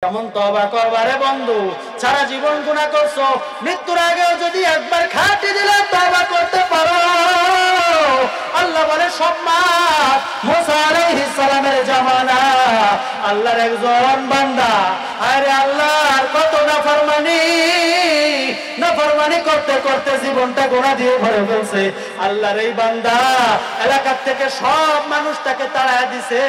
কেমন তওবা করবারে বন্ধু, সারা জীবন গুনাহ করছো, মৃত্যুর আগেও যদি একবার খাঁটি দিলে তওবা করতে পারো, আল্লাহ বলে সম্মান। মুসা আলাইহিস সালামের জামানা আল্লাহর একজন বান্দা, আরে আল্লাহর কত নাফরমানি করতে করতে জীবনটা গুনাহ দিয়ে ভরে ফেলছে। আল্লাহর এই বান্দা এলাকা থেকে সব মানুষটাকে তাড়া দিছে,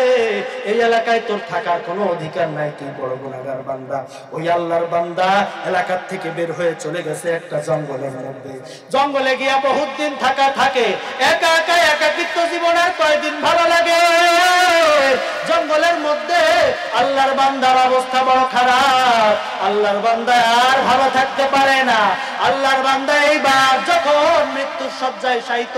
এই এলাকায় তোর থাকার কোনো অধিকার নাই, তুই বড় গুনাহগার বান্দা। ওই আল্লাহর বান্দা এলাকা থেকে বের হয়ে চলে গেছে একটা জঙ্গলের মধ্যে। জঙ্গলে গিয়া বহুত দিন থাকে, একা একা একাকিত্ব জীবন আর কয়দিন ভালো লাগে। জঙ্গলের মধ্যে আল্লাহর বান্দার অবস্থা বড় খারাপ, আল্লাহর বান্দা আর ভালো থাকতে পারে না। আল্লাহর বান্দা এইবার যখন মৃত্যুর শয্যায় শায়িত,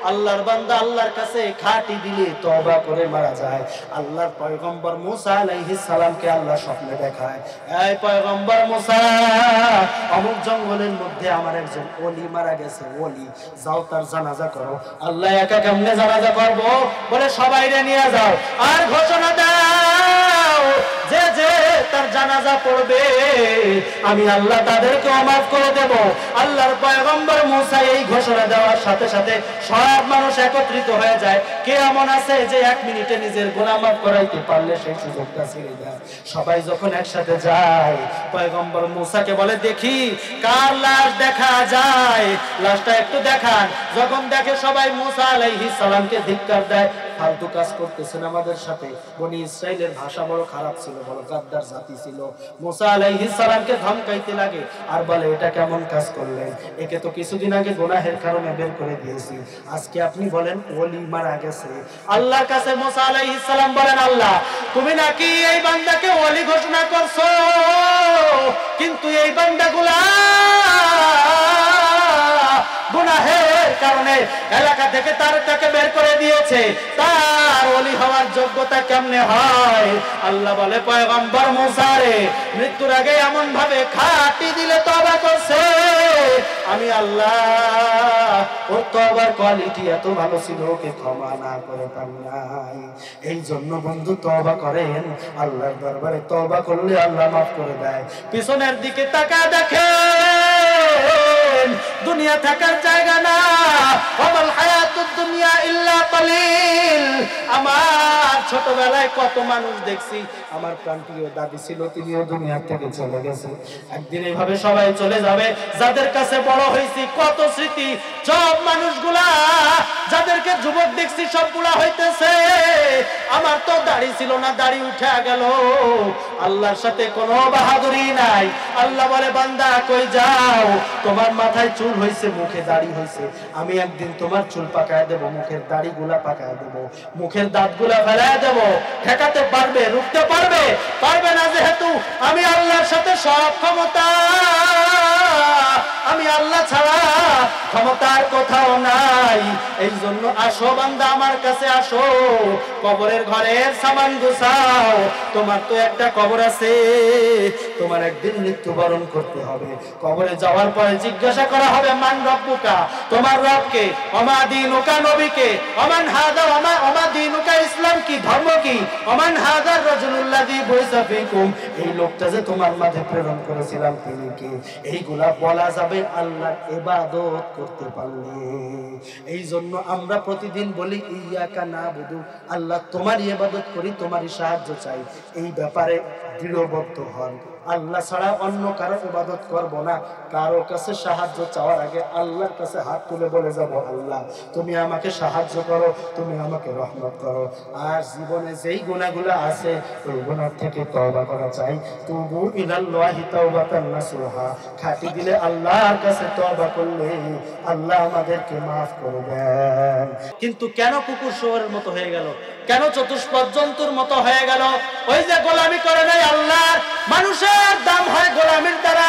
আল্লাহর বান্দা আল্লাহর কাছে খাঁটি দিলে তওবা করে মারা যায়। আল্লাহর পয়গম্বর মুসা আলাইহিস সালামকে আল্লাহ স্বপ্নে দেখায়, এই পয়গম্বর মুসা, অমুক জঙ্গলের মধ্যে আমার একজন ওলি মারা গেছে, ওলি, যাও তার জানাজা করো। আল্লাহ একা কেমনে জানাজা করবো? বলে সবাইরে নিয়ে যাও আর ঘোষণা দাও, যে যে তার জানাজা পড়বে আমি আল্লাহ তাদেরকে মাফ করে দেব। আল্লাহর পয়গম্বর মুসা এই ঘোষণা দেওয়ার সাথে সাথে সব মানুষ একত্রিত হয়ে যায়। কে এমন আছে যে এক মিনিটে নিজের গুনাহ মাফ করাইতে পারলে সেই সুযোগটা ছেড়ে দেয়? সবাই যখন একসাথে যায়, পয়গম্বর মুসাকে বলে, দেখি কার লাশ দেখা যায়, লাশটা একটু দেখান। যখন দেখে সবাই মুসা আলাইহিস সালামকে ধিক্কার দেয়, ফালতু কাজ করতেছেন আমাদের সাথে। বনি ইসরাইলের ভাষা বড় খারাপ ছিল, বড় গাদ্দার জাতি ছিল। মুসা আলাইহিস সালামকে ধমকাইতে লাগে আর বলে, এটা কেমন কাজ করলেন? একে তো কিছুদিন আগে গুনাহের কারণে বের করে দিয়েছি, আজকে আপনি বলেন ওলি মারা গেছে। আল্লাহর কাছে মুসা আলাইহিস সালাম বলেন, আল্লাহ তুমি নাকি এই বান্দাকে ওলি ঘোষণা করছো, কিন্তু এই বান্দাগুলা গুনাহের কারণে এলাকা থেকে তাকে বের করে দিয়েছে, তার ওলি হওয়ার যোগ্যতা কেমনে হয়? আল্লাহ বলে, পয়গম্বর মুসা রে, মৃত্যুর আগে এমন ভাবে খাঁটি দিলে তওবা করছে, আমি আল্লাহ ওর তওবার কোয়ালিটি এত ভালো ছিল, ওকে ক্ষমা না করে পারলাই। এই জন্য বন্ধু তওবা করেন, আল্লাহর দরবারে তওবা করলে আল্লাহ মাফ করে দেয়। পিছনের দিকে তাকা দেখেন, দুনিয়া থাকার জায়গা না, ওয়াল হায়াতুদ দুনিয়া ইল্লা কালিল। আমার ছোটবেলায় কত মানুষ দেখছি, আমার প্রাণপ্রিয় দাদি ছিল, তিনিও দুনিয়া থেকে চলে গেছে। একদিন এইভাবে সবাই চলে যাবে। যাদের কাছে বড় হয়েছি, কত স্মৃতি, সব মানুষগুলা যাদেরকে যুবক দেখছি সব বুড়া হইতেছে। আমার তো দাড়ি ছিল না, দাড়ি উঠে গেল। আল্লাহর সাথে কোনো বাহাদুরি নাই। আল্লাহ বলে, বান্দা কই যাও? তোমার মাথায় চুল হয়েছে, মুখে দাড়ি হয়েছে, আমি একদিন তোমার চুল পাকায় দেব, মুখের দাড়ি গুলা পাকায় দেব, মুখের দাঁত গুলা ফেলায় দেব। ঠেকাতে পারবে? রুখতে পারবে? পারবে না, যেহেতু আমি আল্লাহর সাথে সব ক্ষমতা, আমি আল্লাহ ছাড়া ক্ষমতার কোথাও নাই। এই জন্য আসো বান্দা, আমার কাছে আসো, কবরের ঘরের সামান গুছাও। তোমার তো একটা কবর আছে, তোমার একদিন মৃত্যুবরণ করতে হবে। কবরে যাওয়ার পরে জিজ্ঞাসা করা হবে, মান রব্বুকা, তোমার রবকে, ওমা দীনুকা, নবীকে, ওমান হাদা, ওমা দীনুকা, ইসলাম কি, ধর্ম কি, ওমান হাদার রাজুলুল্লাযী বুইসা ফীকুম, এই লোকটা যে তোমার মাঝে প্রেরণ করেছিলাম তিনি কে? এইগুলা বলা যাবে আল্লাহর ইবাদত করতে পারলে। এই জন্য আমরা প্রতিদিন বলি, ইয়াকা নাবুদু, আল্লাহ তোমারই ইবাদত করি, তোমারই সাহায্য চাই। এই ব্যাপারে দৃঢ়বদ্ধ হন। আল্লাহ ছাড়া অন্য কারো ইবাদত করব না। কারো কাছে সাহায্য চাওয়ার আগে আল্লাহর কাছে হাত তুলে বলে যাব, আল্লাহ তুমি আমাকে সাহায্য করো, তুমি আমাকে রহমত করো। আর জীবনে যেই গুনাহগুলো আছে, ওই গুনাহ থেকে তওবা করা চাই। তুবু ইলাল্লাহি তাওবাতান নাসুহা, খাঁটি দিলে আল্লাহর কাছে তওবা করলে আল্লাহ আমাদেরকে মাফ করবেন। কিন্তু কেন কুকুর শুয়োরের মতো হয়ে গেল? কেন চতুষ্পদ জন্তুর মতো হয়ে গেল? ওই যে গোলামি করে নাই আল্লাহর। মানুষের দাম হয় গোলামির দ্বারা,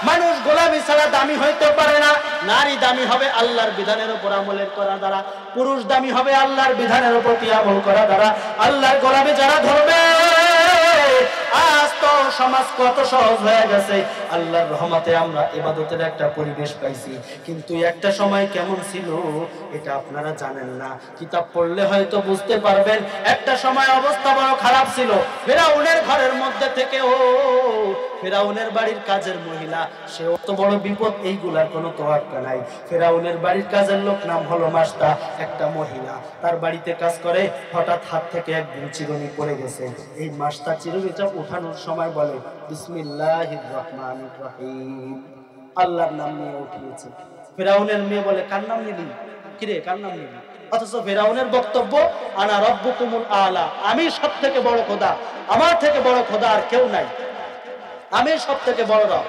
মানুষ গোলামি ছাড়া দামি হইতে পারে না। নারী দামি হবে আল্লাহর বিধানের উপর আমলের করা দ্বারা, পুরুষ দামি হবে আল্লাহর বিধানের উপর আমল করা দ্বারা। আল্লাহর গোলামি যারা ধরবে, আজ তো সমাজ কত সহজ হয়ে গেছে। আল্লাহর রহমতে আমরা ইবাদতের একটা পরিবেশ পাইছি, কিন্তু একটা সময় কেমন ছিল এটা আপনারা জানেন না। কিতাব পড়লে হয়তো বুঝতে পারবেন। একটা সময় অবস্থা বড় খারাপ ছিল। ফিরাউনের ঘরের মধ্যে থেকে ফিরাউনের বাড়ির কাজের মহিলা, সে অত বড় বিপদ, এইগুলার কোনো তোয়াক্কা নাই। ফিরাউনের বাড়ির কাজের লোক নাম হলো মাস্তা, একটা মহিলা তার বাড়িতে কাজ করে। হঠাৎ হাত থেকে একদিন চিরুনি পড়ে গেছে। এই মাস্তা চিরুনিটা উঠানোর সময় বলে বিসমিল্লাহির রহমানির রহিম, আল্লাহর নাম নিয়ে উঠিয়েছে। ফিরাউনের মেয়ে বলে কার নাম নিলি? কিরে কার নাম নিলি? অথচ ফিরাউনের বক্তব্য আনা রব্বুকুমুল আলা, আমি সব থেকে বড় খোদা, আমার থেকে বড় খোদা আর কেউ নাই, আমি সব থেকে বড় রব।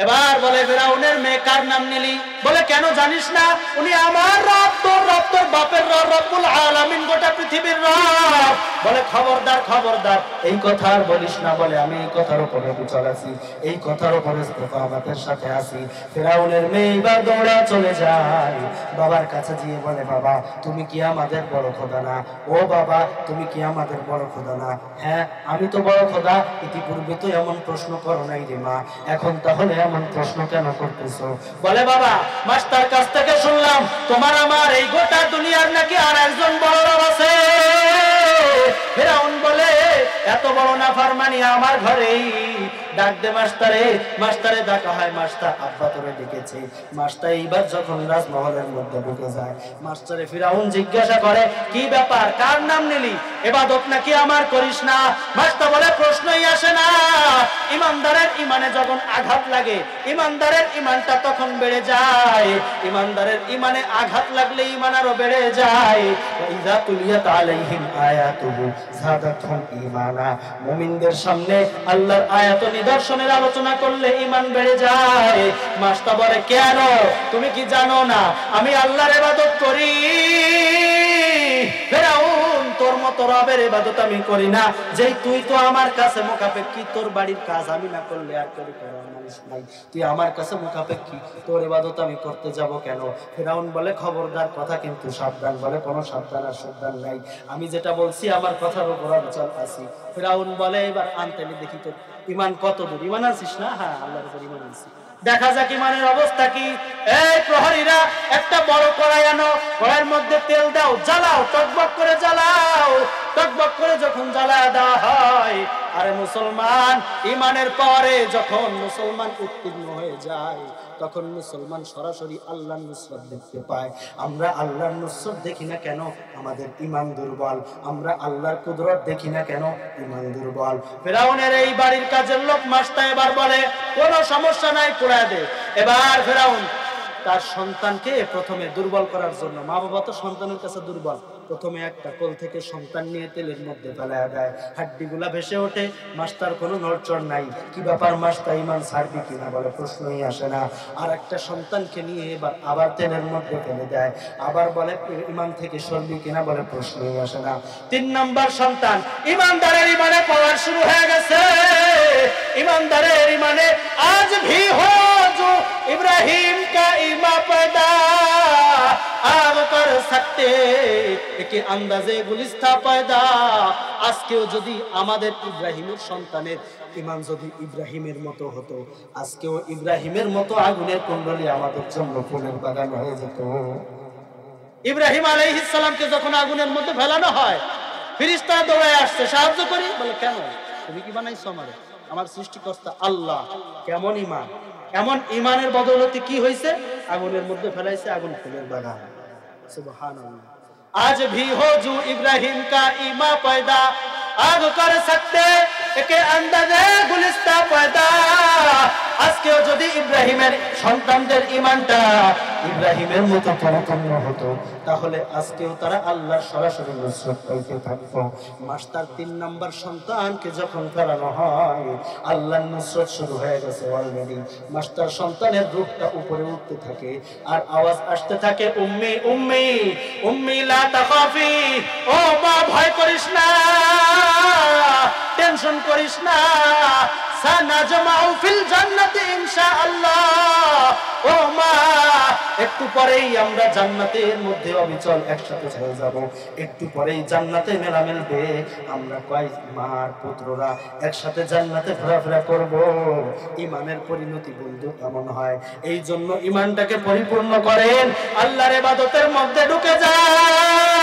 এবার বলে ফিরাউনের মেয়ে কার নাম নিলি? বলে কেন জানিস না? উনি আমার রব, তোর রব, তোর বাপের রব, রব্বুল আলামিন, গোটা পৃথিবীর রব। বলে খবরদার খবরদার, এই কথা আর বলিস না। বলে আমি এই কথার উপরে বিচার আছি, এই কথার উপরে আমাদের সাথে আছি। ফিরাউনের মেয়ে এবার দৌড়া চলে যায় বাবার কাছে, গিয়ে বলে বাবা তুমি কি আমাদের বড় খোদা না? ও বাবা তুমি কি আমাদের বড় খোদা না? হ্যাঁ আমি তো বড় খোদা, ইতিপূর্বে তো এমন প্রশ্ন করো নাই রে মা, এখন তাহলে এমন প্রশ্ন কেন করতেছো? বলে বাবা মাস্টার কাছ থেকে শুনলাম তোমার আমার এই গোটা দুনিয়ার নাকি আর একজন বড় রব আছে। ফিরাউন বলে এত বড় নাফরমানি আমার ঘরেই, ডাক দে মাস্টারে। মাস্টারে ডাকা হয়, মাস্টার আব্বা তোরে ডেকেছে। মাস্টার এইবার যখন রাজমহলের মধ্যে ঢুকে যায়, মাস্টারে ফিরাউন জিজ্ঞাসা করে কি ব্যাপার, কার নাম নিলি? ইবাদত নাকি আমার করিস না? মাস্টার বলে প্রশ্নই আসে না। ইমানদারের ইমানে যখন আঘাত লাগে, ইমানদারের ইমানটা তখন বেড়ে যায়। ইমানদারের ইমানে আঘাত লাগলে ইমান আরো বেড়ে যায়। ইযা তুলিয়াত আলাইহিম আয়াতুহু যাদাতহুম ঈমানা, মুমিনদের সামনে আল্লাহর আয়াত নিদর্শনের আলোচনা করলে ঈমান বেড়ে যায়। মাস্টার বলে কেন, তুমি কি জানো না আমি আল্লাহর ইবাদত করি? ফিরাউন তোর মতো রবের ইবাদত আমি করি না, যেই তুই তো আমার কাছে মুখাপেক্ষী, তোর বাড়ির কাজ আমি না করলে আর কেউ করার মানুষ নাই, তুই আমার কাছে মুখাপেক্ষী, তোর ইবাদত আমি করতে যাব কেন? ফিরাউন বলে খবরদার, কথা কিন্তু সাবধান। বলে কোনো সাবধান আর সাবধান নাই, আমি যেটা বলছি আমার কথার উপর অবিচল আছি। ফিরাউন বলে এবার আনতেনি দেখি তোর ইমান কত দূর, ইমান আছিস না? হ্যাঁ আল্লাহর উপর ইমান আছি। দেখা যাক ইমানের অবস্থা কি। এই প্রহরীরা একটা বড় কড়াই আনো, কড়াইয়ের মধ্যে তেল দাও, জ্বালাও, টকবক করে জ্বালাও। টকবক করে যখন জ্বালায় দেওয়া হয়, আরে মুসলমান ইমানের পরে যখন মুসলমান উত্তীর্ণ হয়ে যায়, তখন মুসলমান সরাসরি আল্লাহর নুসরত দেখতে পায়। আমরা আল্লাহর নুসরত দেখি না কেন? আমাদের ঈমান দুর্বল। আমরা আল্লাহর কুদরত দেখি না কেন? ঈমান দুর্বল। ফিরাউনের এই বাড়ির কাজের লোক মাস্তা এবার বলে কোনো সমস্যা নাই, পোড়ায় দে। এবার ফিরাউন তার সন্তানকে প্রথমে দুর্বল করার জন্য, মা বাবা তো সন্তানের কাছে দুর্বল, প্রথমে একটা কোল থেকে সন্তান নিয়ে তেলের মধ্যে ফেলায় দেয়, হাড্ডিগুলা ভেসে ওঠে। মাস্টার কোনো নড়চড় নাই, কি ব্যাপার মাস্টার ইমান ছাড়বি কিনা? বলে প্রশ্নই আসে না। আর একটা সন্তানকে নিয়ে এবার আবার তেলের মধ্যে ফেলে দেয়, আবার বলে ইমান থেকে সরবি কিনা? বলে প্রশ্নই আসে না। 3 নম্বর সন্তান, ইমানদারের ইমানে পাওয়ার শুরু হয়ে গেছে। ইমানদারের ইমানে আজ ভি হো जो इब्राहिम का ईमा पैदा आग कर सकते একে আন্দাজে গুলিস্তা পয়দা। আজকেও যদি আমাদের ইব্রাহিমের সন্তানের ঈমান যদি ইব্রাহিমের মতো হতো, আজকেও ইব্রাহিমের মতো আগুনের কুণ্ডলী আমাদের জন্য ফুলের বাগান হয়ে যেত। ইব্রাহিম আলাইহিস সালামকে যখন আগুনের মধ্যে ফেলানো হয়, ফেরেশতা দৌড়ায় আসছে, সাহায্য করি। বলে কেন, তুমি কি বানাইছো আমারে? আমার সৃষ্টিকর্তা আল্লাহ। কেমন ঈমান, এমন ঈমানের বদৌলতে কি হয়েছে? আগুনের মধ্যে ফেলাইছে, আগুন ফুলের বাগান। সুবহানাল্লাহ। आज भी हो जो इब्राहिम का ईमा पैदा आग कर सकते একে আন্দাজে গুলিস্তা পয়দা। আজকেও যদি ইব্রাহিমের সন্তানদের ঈমানটা ইব্রাহিমের মতো পরিপূর্ণ হতো, তাহলে আজকেও তারা আল্লাহর সরাসরি নুসরত পাইতে থাকতো। মাস্টার 3 নম্বর সন্তানকে যখন ফেরানো হয়, আল্লাহর নুসরত শুরু হয়ে গেছে অলরেডি। মাস্টার সন্তানের রূহটা উপরে উঠতে থাকে আর আওয়াজ আসতে থাকে উম্মি উম্মি উম্মি লা তাখাফি, ও মা ভয় করিস না, টেনশন অর্জন করিস না। সানাজমাউ ফিল জান্নাতি ইনশাআল্লাহ। ও মা, একটু পরেই আমরা জান্নাতের মধ্যে অবিচল একসাথে হয়ে যাব। একটু পরেই জান্নাতে মেলা মিলবে। আমরা কয় মার পুত্ররা একসাথে জান্নাতে ঘোরাফেরা করব। ইমানের পরিণতি বন্ধু এমন হয়। এই জন্য ইমানটাকে পরিপূর্ণ করেন, আল্লাহর ইবাদতের মধ্যে ঢুকে যান।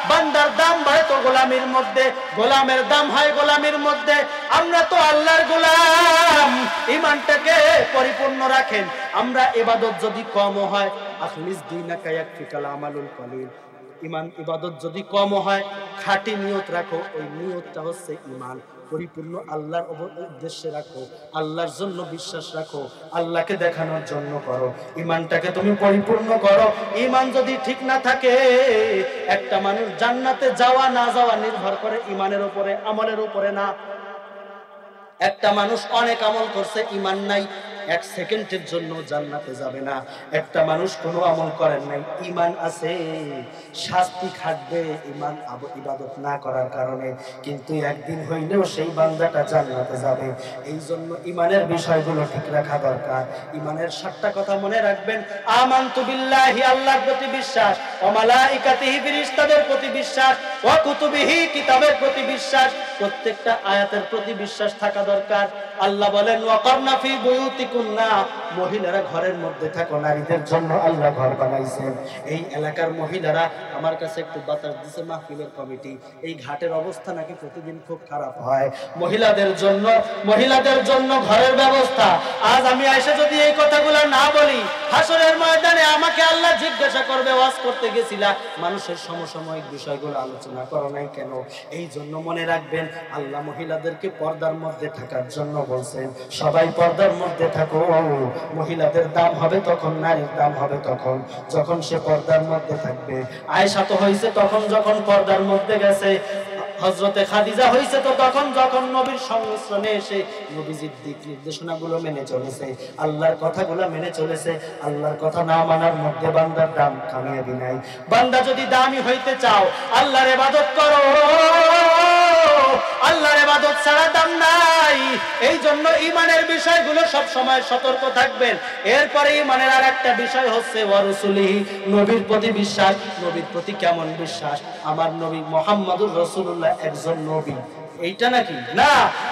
বান্দার দাম হয় তো গোলামির মধ্যে, গোলামের দাম হয় গোলামির মধ্যে। আমরা তো আল্লাহর গোলাম। ইমানটাকে পরিপূর্ণ রাখেন। আমরা ইবাদত যদি কম হয়, আখলিস দীনাকা ইয়াকফিকাল আমালুল কলিল। ইমান ইবাদত যদি কম হয়, খাঁটি নিয়ত রাখো। ওই নিয়তটা হচ্ছে ইমান। পরিপূর্ণ আল্লাহর উদ্দেশ্যে রাখো, আল্লাহর জন্য বিশ্বাস রাখো, আল্লাহকে দেখানোর জন্য করো। ইমানটাকে তুমি পরিপূর্ণ করো। ইমান যদি ঠিক না থাকে, একটা মানুষ জান্নাতে যাওয়া না যাওয়া নির্ভর করে ইমানের উপরে, আমলের উপরে না। একটা মানুষ অনেক আমল করছে, ইমান নাই, এক সেকেন্ডের জন্য জান্নাতে যাবে না। একটা মানুষ কোনো আমল করেন নাই, ইমান আছে, শাস্তি খাটবে ইমান ইবাদত না করার কারণে, কিন্তু একদিন হইলেও সেই বান্দাটা জান্নাতে যাবে। এই জন্য ইমানের বিষয়গুলো ঠিক রাখা দরকার। ইমানের 7টা কথা মনে রাখবেন। আমানতু বিল্লাহি, আল্লাহর প্রতি বিশ্বাস, ওয়া মালাইকাতিহি, ফেরেশতাদের প্রতি বিশ্বাস, ওয়া কুতুবিহি, কিতাবের প্রতি বিশ্বাস। প্রত্যেকটা আয়াতের প্রতি বিশ্বাস থাকা দরকার। আল্লাহ বলেন ওয়াকারনা ফি বুয়ুতিকুন্না, মহিলারা ঘরের মধ্যে থাকো। নারীদের জন্য আল্লাহ ঘর বানাইছেন। এই এলাকার মহিলারা আমার কাছে একটু বাতাস দিছে মাহফিলের কমিটি, এই ঘাটের অবস্থা নাকি প্রতিদিন খুব খারাপ হয়। মহিলাদের জন্য ঘরের ব্যবস্থা। আজ আমি এসে যদি এই কথাগুলো না বলি, হাসরের ময়দানে আমাকে আল্লাহ জিজ্ঞাসা করবে, ওয়াজ করতে গেছিলা, মানুষের সমসাময়িক বিষয়গুলো আলোচনা করো নাই কেন? এই জন্য মনে রাখবেন, আল্লাহ মহিলাদেরকে পর্দার মধ্যে থাকার জন্য বলছেন। সবাই পর্দার মধ্যে থাকো। মহিলাদের দাম হবে তখন, নারীর দাম হবে তখন, যখন সে পর্দার মধ্যে থাকবে। আয়েশা তো হয়েছে তখন যখন পর্দার মধ্যে গেছে। হযরতে খাদিজা হয়েছে তো তখন যখন নবীর সংমিশ্রণে এসে নবীজির দিক নির্দেশনাগুলো মেনে চলেছে, আল্লাহর কথাগুলো মেনে চলেছে। আল্লাহর কথা না মানার মধ্যে বান্দার দাম কামিয়াবি নাই। বান্দা যদি দামি হইতে চাও, আল্লাহর ইবাদত করো। আল্লাহর ইবাদত ছাড়া দাম নাই। এই জন্য ইমানের বিষয়গুলো সব সময় সতর্ক থাকবেন। এরপরে ইমানের আরেকটা বিষয় হচ্ছে ওয়া রাসূলিহি, নবীর প্রতি বিশ্বাস। নবীর প্রতি কেমন বিশ্বাস? আমার নবী মুহাম্মদুর রাসূলুল্লাহ একজন নবী, এইটা নাকি না?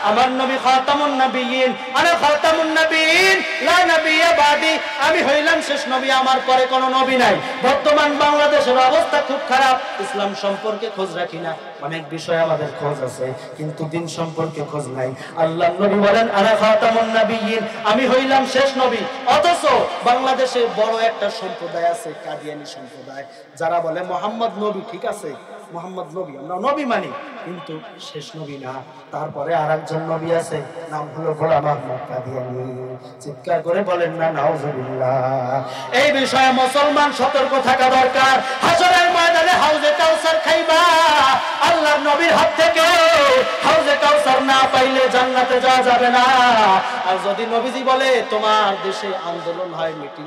আমার নবী খাতামুন নবিয়্যিন, আনা খাতামুন নবিয়্যিন, লা নবিয়্যা বাদি। আমি হইলাম শেষ নবী, আমার পরে কোনো নবী নাই। বর্তমান বাংলাদেশের অবস্থা খুব খারাপ। ইসলাম সম্পর্কে খোঁজ রাখি না, অনেক বিষয় আমাদের খোঁজ আছে, কিন্তু দিন সম্পর্কে খোঁজ নাই। আল্লাহর নবী বলেন আনা খাতামুন নবিয়্যিন, আমি হইলাম শেষ নবী। অথচ বাংলাদেশে বড় একটা সম্প্রদায় আছে, কাদিয়ানী সম্প্রদায়, যারা বলে মুহাম্মদ নবী। ঠিক আছে, মুহাম্মদ নবী, আমরা নবী মানি, কিন্তু শেষ নবী না। তারপরে আরেকজন নবী আছে, নাম হলো গোলাম আহমদ কাদিয়ানী। চিৎকার করে বলেন না নাউজুবিল্লাহ। এই বিষয়ে মুসলমান সতর্ক থাকা দরকার। হাসরের ময়দানে হাউজে কাউসার খাইবা, আল্লাহর নবীর হাত থেকে হাউজে কাউসার না পাইলে জান্নাতে যাওয়া যাবে না। আর যদি নবীজি বলে তোমার দেশে আন্দোলন হয়, মিটিং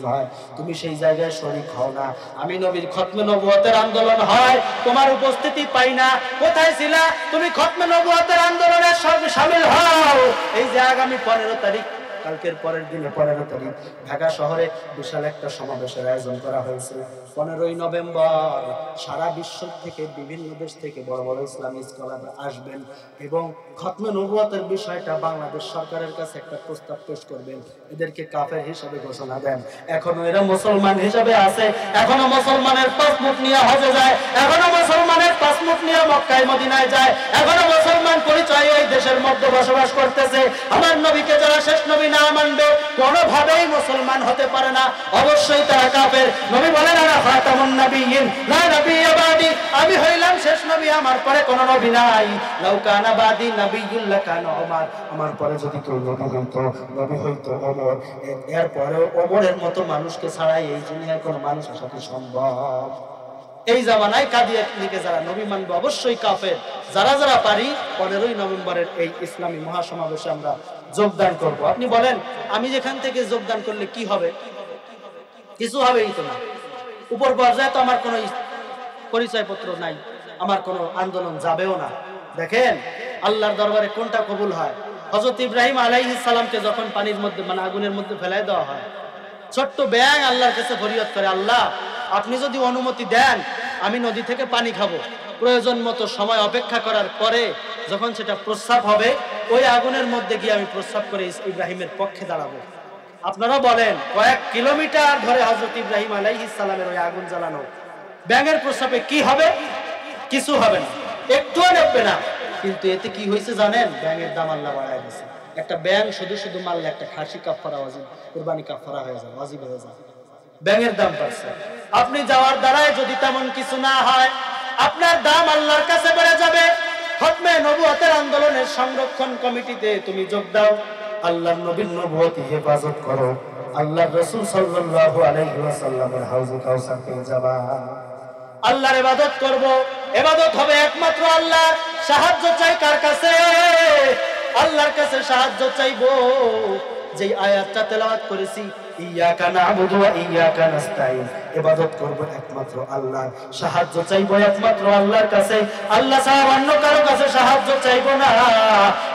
হয়, তুমি সেই জায়গায় শরীক হও না। আমি নবীর খতমে নবুয়তের আন্দোলন হয়, তোমার উপস্থিতি পাই না, কোথায় ছিলা? তুমি খতমে নবুয়তের আন্দোলনে শামিল হও। এই যে আগামী 15 তারিখ, কালকের পরের দিনে 15 তারিখ ঢাকা শহরে বিশাল একটা সমাবেশের আয়োজন করা হয়েছে। 15ই নভেম্বর সারা বিশ্ব থেকে, বিভিন্ন দেশ থেকে বড় বড় ইসলামী স্কলাররা আসবেন এবং খতমে নবুয়তের বিষয়টা বাংলাদেশ সরকারের কাছে একটা প্রস্তাব পেশ করবেন। এদেরকে কাফের হিসাবে ঘোষণা দেন। এখনো এরা মুসলমান হিসাবে আছে, এখনো মুসলমানের পাসপোর্ট নিয়ে হজে যায়, এখনো মুসলমানের পাসপোর্ট নিয়ে মক্কায় মদিনায় যায়, এখনো মুসলমান পরিচয় এই দেশের মধ্যে বসবাস করতেছে। আমার নবীকে যারা শেষ নবী না মানবে, কোনোভাবেই মুসলমান হতে পারে না, অবশ্যই তারা কাফের। নবী বলেন আনা খাতামুন নবিয়্যিন, লা নবিয়্যা বাদি, আমি হইলাম শেষ নবী, আমার পরে কোনো নবী নাই। লাউ কানা বাদি নবিয়্যুন লাকানা ওমর, আমার পরে যদি কেউ নবী হইতো ওমর। এরপরে ওমরের মতো মানুষকে ছাড়াই এই দুনিয়ায় কোনো মানুষ আসা কি সম্ভব? এই জামানায় কাদিয়ানীকে যারা নবী মানবে অবশ্যই কাফের। যারা যারা পারি 15ই নভেম্বরের এই ইসলামী মহাসমাবেশে আমরা যোগদান করব। আপনি বলেন আমি যেখান থেকে যোগদান করলে কি হবে? কিছু হবেই তো না। উপর পর্যায়ে তো আমার কোনো পরিচয়পত্র নাই, আমার কোনো আন্দোলন যাবেও না। দেখেন আল্লাহর দরবারে কোনটা কবুল হয়। হযরত ইব্রাহিম আলাইহিস সালামকে যখন পানির মধ্যে মানে আগুনের মধ্যে ফেলাই দেওয়া হয়, ছোট্ট ব্যাঙ আল্লাহর কাছে ফরিয়াদ করে, আল্লাহ আপনি যদি অনুমতি দেন আমি নদী থেকে পানি খাবো। প্রয়োজন মতো সময় অপেক্ষা করার পরে যখন সেটা প্রস্রাব হবে, ওই আগুনের মধ্যে গিয়ে আমি প্রস্রাব করে ইব্রাহিমের পক্ষে দাঁড়াবো। আপনারা বলেন কয়েক কিলোমিটার ধরে হযরত ইব্রাহিম আলাইহিস সালামের ওই আগুন জ্বালানো, ব্যাঙের প্রস্রাবে কি হবে? কিছু হবে না, একটুও নেবে না। কিন্তু এতে কি হয়েছে জানেন? ব্যাঙের দাম আল্লাহ বাড়ায় দিয়েছে। একটা ব্যাঙ শুধু শুধু মারলে একটা খাসি কাফারা ওয়াজিব, কুরবানি কাফারা হয়ে যায়, ওয়াজিব হয়ে যায়। ব্যাঙের দাম বাড়ছে। আপনি যাওয়ার দ্বারাই যদি তেমন কিছু না হয়, আপনার দাম আল্লাহর কাছে বেড়ে যাবে। খতমে নবুয়তের আন্দোলনের সংরক্ষণ কমিটিতে তুমি যোগ দাও, আল্লাহর নবীর নবুয়তি হেফাজত করো, আল্লাহর রাসূল সাল্লাল্লাহু আলাইহি ওয়াসাল্লামের হাউজে কাউসার পেয়ে যাবা। আল্লাহর ইবাদত করব, ইবাদত হবে একমাত্র আল্লাহর। সাহায্য চাই কার কাছে? আল্লাহর কাছে সাহায্য চাইবো। যেই আয়াতটা তেলাওয়াত করেছি, ইয়াকা না'বুদু ওয়া ইয়াকা নাস্তাইন, ইবাদত করব একমাত্র আল্লাহর, সাহায্য চাইবো একমাত্র আল্লাহর কাছে। আল্লাহ ছাড়া অন্য কারো কাছে সাহায্য চাইবো না।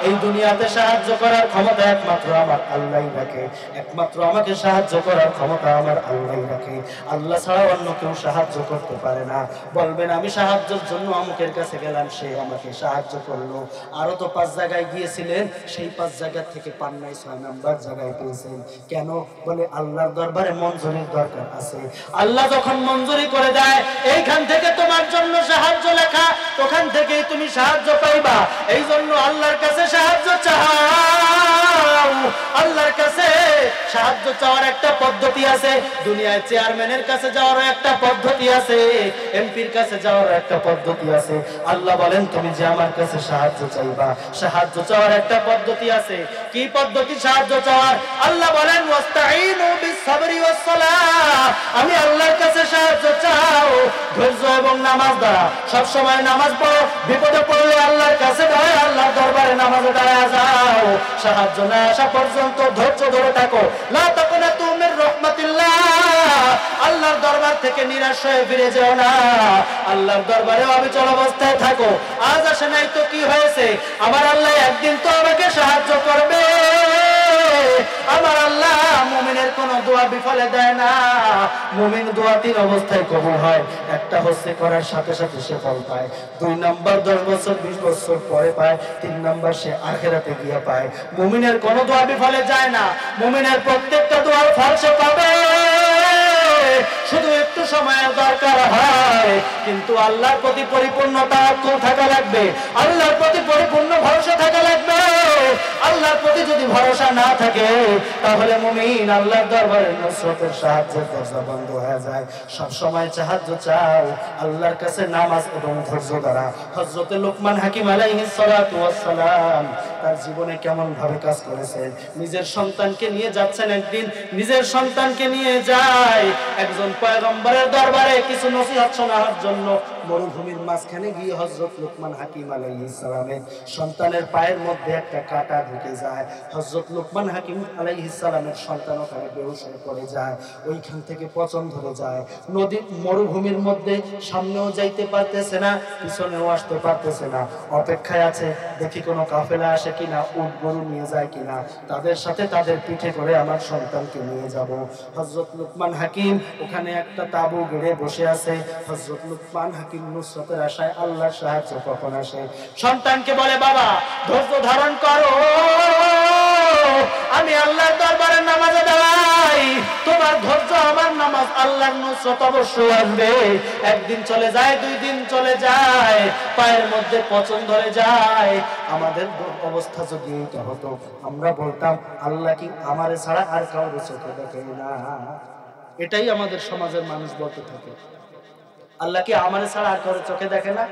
এই দুনিয়াতে সাহায্য করার ক্ষমতা একমাত্র আমার আল্লাহই রাখে, একমাত্র আমাকে সাহায্য করার ক্ষমতা আমার আল্লাহই রাখে। আল্লাহ ছাড়া অন্য কেউ সাহায্য করতে পারে না। বলবেন আমি সাহায্যের জন্য অমুকের কাছে গেলাম, সে আমাকে সাহায্য করলো। আরো তো 5 জায়গায় গিয়েছিলেন, সেই 5 জায়গা থেকে পান নাই, 6 নাম্বার জায়গায় পেয়েছেন। কেন? বলে আল্লাহর দরবারে মঞ্জুরির দরকার আছে। আল্লাহ যখন মঞ্জুরি করে দেয়, এইখান থেকে তোমার জন্য সাহায্য লেখা, ওখান থেকেই তুমি সাহায্য পাইবা। এই জন্য আল্লাহর কাছে সাহায্য চাও। আল্লাহর কাছে সাহায্য চাওয়ার একটা পদ্ধতি আছে। দুনিয়ায় চেয়ারম্যানের কাছে যাওয়ারও একটা পদ্ধতি আছে, এমপির কাছে যাওয়ারও একটা পদ্ধতি আছে। আল্লাহ বলেন তুমি যে আমার কাছে সাহায্য চাইবা, সাহায্য চাওয়ার একটা পদ্ধতি আছে। কি পদ্ধতি সাহায্য চাওয়ার? আল্লাহ বলেন ওয়াস্তাঈনু বিস-সাবরি ওয়াস-সালাহ, আমি আল্লাহর কাছে সাহায্য চাও ধৈর্য এবং নামাজ দ্বারা। সব সময় নামাজ পড়ো, বিপদে পড়লে আল্লাহর কাছে দাঁড়ায়, আল্লাহর দরবারে নামাজে দাঁড়ায় যাও। সাহায্য না আসা পর্যন্ত ধৈর্য ধরে থাকো। লা তাকুনাতু মির রাহমাতিল্লাহ, আল্লাহর দরবার থেকে নিরাশ হয়ে ফিরে যেও না। আল্লাহর দরবারে অবিচল অবস্থায় থাকো। আজ আসে নাই তো কি হয়েছে? আমার আল্লাহ একদিন তো আমাকে সাহায্য করবে। আমার আল্লাহ মুমিনের কোনো দোয়া বিফলে দেয় না। মুমিন দোয়া 3 অবস্থায় কবুল হয়। একটা হচ্ছে করার সাথে সাথে সে ফল পায়, 2 নাম্বার 10 বছর 20 বছর পরে পায়, 3 নাম্বার সে আখিরাতে গিয়ে পায়। মুমিনের কোনো দোয়া বিফলে যায় না, মুমিনের প্রত্যেকটা দোয়ার ফল সে পাবে। শুধু একটু সময়ের দরকার হয়, কিন্তু আল্লাহর প্রতি পরিপূর্ণ তাওয়াক্কুল থাকা লাগবে, আল্লাহর প্রতি পরিপূর্ণ ভরসা থাকা লাগবে। আল্লাহর প্রতি যদি ভরসা না থাকে, তাহলে মুমিন আল্লাহর দরবারে নুসরতের সাহায্যের দরজা বন্ধ হয়ে যায়। সব সময় সাহায্য চাও আল্লাহর কাছে নামাজ এবং ধৈর্য দ্বারা। হযরত লোকমান হাকিম আলাইহিস সালাতু ওয়াস সালাম তার জীবনে কেমন ভাবে কাজ করেছেন। নিজের সন্তানকে নিয়ে যাচ্ছেন, একদিন নিজের সন্তানকে নিয়ে যায় একজন পয়গম্বরের দরবারে কিছু নসিহত শোনার জন্য। মরুভূমির মাঝখানে গিয়ে হযরত লোকমান হাকিম আলাইহিস সালামের সন্তানের পায়ের মধ্যে একটা কাঁটা ঢুকে যায়। হযরত লোকমান হাকিম আলাইহিস সালামের সন্তান ওখানে বেহুশ হয়ে পড়ে যায়, ওইখান থেকে পচন ধরে যায়। নদী মরুভূমির মধ্যে সামনেও যাইতে পারতেছে না, পিছনেও আসতে পারতেছে না, অপেক্ষায় আছে দেখি কোনো কাফেলা আসে কিনা, উট গরু নিয়ে যায় কিনা, তাদের সাথে তাদের পিঠে করে আমার সন্তানকে নিয়ে যাব। হযরত লোকমান হাকিম ওখানে একটা তাঁবু গেড়ে বসে আছে। হযরত লোকমান হাকিম নুসরতের আশায় আল্লাহর সাহায্য কখন আসে। সন্তানকে বলে বাবা ধৈর্য ধারণ করো, আমি আল্লাহর দরবারে নামাজে দাঁড়াই, তোমার ধৈর্য আমার নামাজ, আল্লাহর নুসরত অবশ্যই আসবে। একদিন চলে যায়, 2 দিন চলে যায়, পায়ের মধ্যে পচন ধরে যায়। আমাদের অবস্থা যদি এটা হতো, আমরা বলতাম আল্লাহ কি আমারে ছাড়া আর কাউকে চোখে দেখে না। এটাই আমাদের সমাজের মানুষ বলতে থাকে, আল্লাহ কি আমারে ছাড়া আর কাউকে চোখে দেখে না।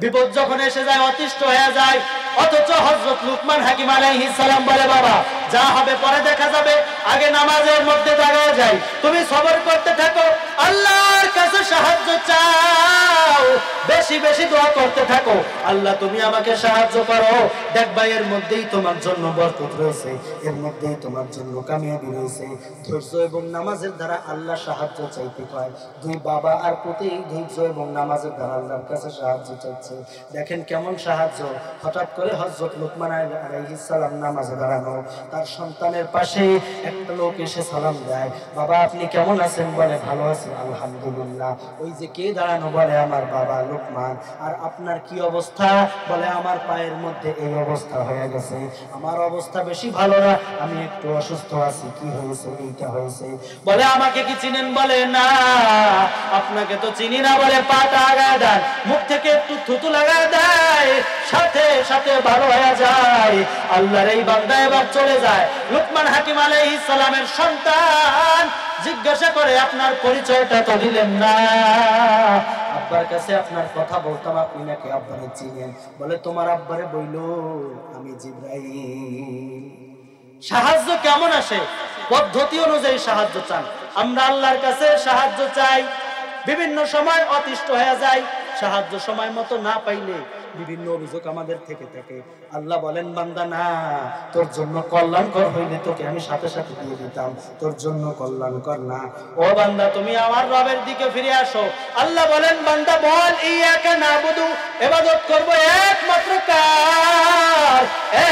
বিপদ যখন এসে যায়, অতিষ্ঠ হয়ে যায়, অথচ হযরত লোকমান হাকিম আলাইহিস সালাম বলে বাবা যা হবে পরে দেখা যাবে, আগে নামাজের মধ্যে দাঁড়িয়ে যাই, তুমি সবর করতে থাকো, আল্লাহর আল্লাহর কাছে সাহায্য চাও, বেশি বেশি দোয়া করতে থাকো, আল্লাহ তুমি আমাকে সাহায্য করো। দেখবা এর মধ্যেই তোমার জন্য বরকত রয়েছে, এর মধ্যেই তোমার জন্য কামিয়াবি রয়েছে। ধৈর্য এবং নামাজের দ্বারা আল্লাহ সাহায্য চাইতে হয়। দুই বাবা আর পুত্র ধৈর্য এবং নামাজের দ্বারা আল্লাহর কাছে সাহায্য চাইছে। দেখেন কেমন সাহায্য। হঠাৎ করে হযরত লুকমান আলাইহিস সালাম নামাজে দাঁড়ানো, তার সন্তানের পাশে একটা লোক এসে সালাম দেয়, বাবা আপনি কেমন আছেন? বলে ভালো আছি আলহামদুলিল্লাহ। ওই যে কে দাঁড়ানো? বলে আমার বাবা লুকমান। আর আপনার কি অবস্থা? বলে আমার পায়ের মধ্যে এই অবস্থা হয়ে গেছে, আমার অবস্থা বেশি ভালো না, আমি একটু অসুস্থ আছি। কি হয়েছে? এইটা হয়েছে। বলে আমাকে কি চিনেন? বলে না আপনাকে তো চিনি না। বলে পাটা আগায় দেয়, মুখ থেকে একটু থুতু লাগায় দেয়, সাথে সাথে ভালো হয়ে যায়। আল্লাহর এই বান্দা এবার চলে যায়। লুকমান হাকিম আলাইহিস সালামের সন্তান জিজ্ঞাসা করে আপনার পরিচয়টা তো দিলেন না, আব্বার কাছে আপনার কথা বলতাম, আপনি নাকি আব্বারে চিনেন। বলে তোমার আব্বারে বইলো আমি জিবরাইল। সাহায্য কেমন আসে? পদ্ধতি অনুযায়ী সাহায্য চান। আমরা আল্লাহর কাছে সাহায্য চাই, বিভিন্ন সময় অতিষ্ঠ হয়ে যায়, সাহায্য সময় মতো না পাইলে বিভিন্ন অভিযোগ আমাদের থেকে থাকে। আল্লাহ বলেন বান্দা না, তোর জন্য কল্যাণকর হইলে তোকে আমি সাথে সাথে দিয়ে দিতাম, তোর জন্য কল্যাণকর না। ও বান্দা তুমি আমার রবের দিকে ফিরে আসো। আল্লাহ বলেন বান্দা বল ইয়াকা নাবুদু, ইবাদত করব একমাত্র কার?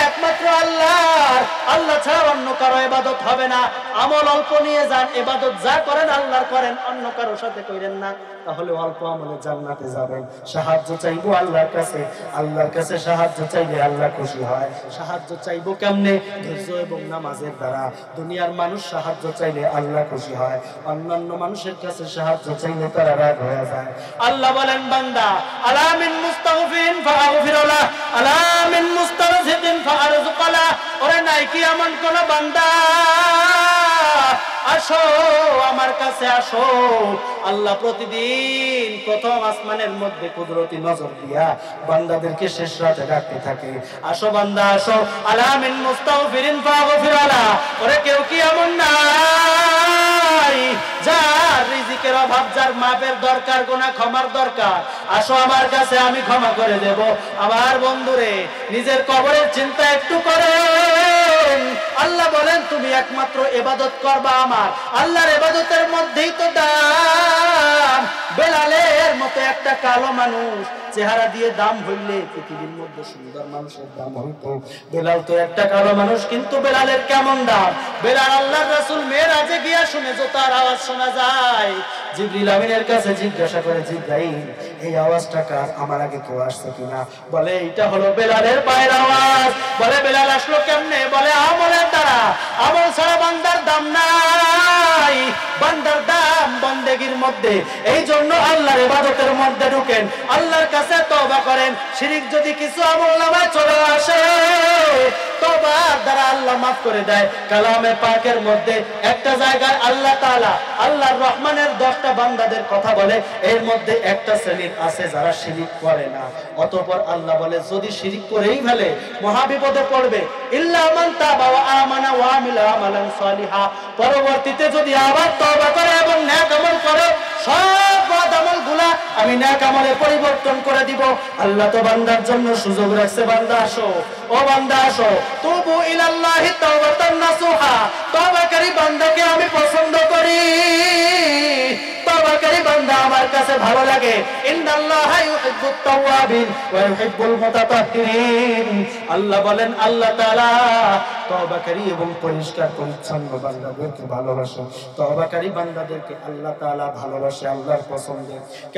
একমাত্র আল্লাহর। আল্লাহ ছাড়া অন্য কারো ইবাদত হবে না। আমল অল্প নিয়ে যান, ইবাদত যা করেন আল্লাহর করেন, অন্য কারো সাথে করেন না, তাহলে অল্প আমলে জান্নাতে যাবেন। সাহায্য চাইবো আল্লাহর কাছে, আল্লাহর কাছে সাহায্য চাইলে আল্লাহ খুশি হয়। সাহায্য চাইবো কেমনে? ধৈর্য এবং নামাজের দ্বারা। দুনিয়ার মানুষ সাহায্য চাইলে আল্লাহ খুশি হয়, অন্যান্য মানুষের কাছে সাহায্য চাইলে তারা রাগ হয়ে যায়। আল্লাহ বলেন বান্দা আলা মিন মুস্তাগফিরিন ফাগফির লাহ, আলা মিন মুস্তারজিদিন ফারযুক লাহ। ওরে নাই কি এমন কোন বান্দা? আসো আমার কাছে আসো। আল্লাহ প্রতিদিন প্রথম আসমানের মধ্যে কুদরতি নজর দিয়া বান্দাদেরকে শেষ রাতে ডাকতে থাকে, আসো বান্দা আসো। আলা মিন মুস্তাগফিরিন ফাগফির লাহ। ওরে কেউ কি এমন নাই যার রিজিকের অভাব, যার মাপের দরকার, গুনাহ ক্ষমার দরকার? আসো আমার কাছে, আমি ক্ষমা করে দেব। আমার বন্ধুরে নিজের কবরের চিন্তা একটু করেন। আল্লাহ বলেন তুমি একমাত্র ইবাদত করবা আমার। আল্লাহর ইবাদতের মধ্যেই তো দাম। বেলালের মতো একটা কালো মানুষ চেহারা দিয়ে দাম হইলে পৃথিবীর মধ্যে সুন্দর মানুষের দাম হইতো। বেলাল তো একটা কালো মানুষ, কিন্তু বেলালের কেমন দাম? বেলাল আল্লাহর রাসূল মেরাজে গিয়া শুনে যে তার আওয়াজ শোনা যায়, জিবরিল আমিনের কাছে জিজ্ঞাসা করে জিবরাইল এই আওয়াজটা কার? আমার আগে কেউ আসছে কিনা? বলে এটা হলো বেলালের পায়ের আওয়াজ। বলে বেলাল আসলো কেমনে? বলে আমলের দ্বারা। আমল ছাড়া বান্দার দাম নাই, বান্দার দাম বন্দেগীর মধ্যে। এই জন্য আল্লাহর ইবাদতের মধ্যে ঢুকেন, আল্লাহর কাছে তওবা করেন। শিরক যদি কিছু আমলনামায় চলে আসে, তওবার দ্বারা আল্লাহ মাফ করে দেয়। কালামে পাকের মধ্যে একটা জায়গায় আল্লাহ তাআলা আল্লাহর রহমানের 10টা বান্দাদের কথা বলে, এর মধ্যে একটা শ্রেণী আছে যারা শিরক করে না। অতঃপর আল্লাহ বলে যদি শিরক করেই ফেলে মহা বিপদে পড়বে। ইল্লা মান তাবা ওয়া আমানা ওয়া আমিলা আমালান সালিহা। পরবর্তীতে যদি আবার তওবা করে এবং নেক আমল করে, সব বদ আমলগুলা আমি নেক আমলে পরিবর্তন করে দিব। আল্লাহ তো বান্দার জন্য সুযোগ রাখছে, বান্দা আসো, ও বান্দা আসো, তুবু ইলাল্লাহি তাওবাতান নাসুহা। তওবাকারী বান্দাকে আমি পছন্দ করি, তওবাকারী বান্দা আমার কাছে ভালো লাগে। ইন্নাল্লাহা ইউহিব্বুত তাওয়াবিন ওয়া ইউহিব্বুল মুতাতাহহিরিন। আল্লাহ বলেন আল্লাহ তাআলা তওবাকারী এবং পরিষ্কার পরিচ্ছন্ন বান্দাদেরকে ভালোবাসে। তওবাকারী বান্দাদেরকে আল্লাহ তাআলা ভালোবাসে, আল্লাহর পছন্দের।